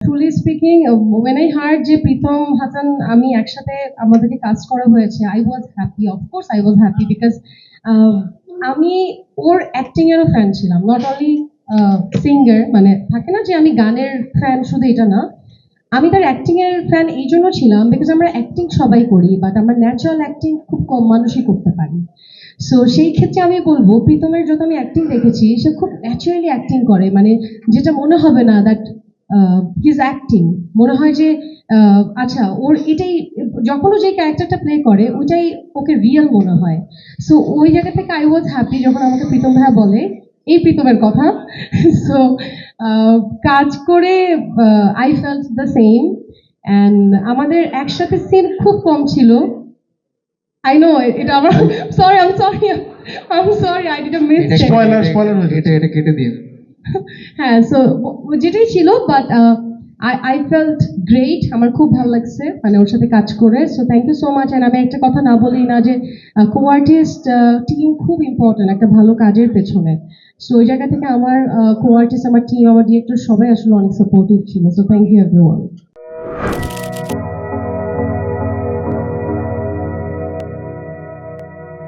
truly speaking, when I heard যে প্রীতম হাসান আমি একসাথে আমাদেরকে কাজ করা হয়েছে, I was happy. Of course, I was happy because আমি ওর অ্যাক্টিং এরও ফ্যান ছিলাম, নট অনলি সিঙ্গার, মানে থাকে না যে আমি গানের ফ্যান শুধু এটা না, আমি তার অ্যাক্টিং এর ফ্যান এই জন্য ছিলাম বিকজ আমরা অ্যাক্টিং সবাই করি, বাট আমরা ন্যাচারাল অ্যাক্টিং খুব কম মানুষই করতে পারি। সো সেই ক্ষেত্রে আমি বলবো প্রীতমের যত আমি অ্যাক্টিং দেখেছি সে খুব ন্যাচারালি অ্যাক্টিং করে, মানে যেটা মনে হবে না দ্যাট হিজ অ্যাক্টিং, মনে হয় যে আচ্ছা ওর এটাই, যখন ও যে ক্যারেক্টারটা প্লে করে ওইটাই ওকে রিয়েল মনে হয়। সো ওই জায়গা থেকে আই ওয়াজ হ্যাপি যখন আমাকে প্রীতম ভাইয়া বলে এই প্রীতমের কথা। সো কাজ করে I felt the same, and আমাদের একসাথে সিন খুব কম ছিল। I know এটা আমার sorry, I'm sorry I did a mistake. Spoiler এটা কেটে দিন। হ্যাঁ, সো যেটাই ছিল, বাট I felt great, আমার খুব ভালো লাগছে মানে ওর সাথে কাজ করে। So thank you so much. And আমি একটা কথা না বলি না যে কো আর্টিস্ট টিম খুব ইম্পর্টেন্ট একটা ভালো কাজের পেছনে। সো ওই জায়গা থেকে আমার কো আর্টিস্ট, আমার টিম, আমার ডিরেক্টর সবাই আসলে অনেক সাপোর্টিভ ছিল। So thank you everyone.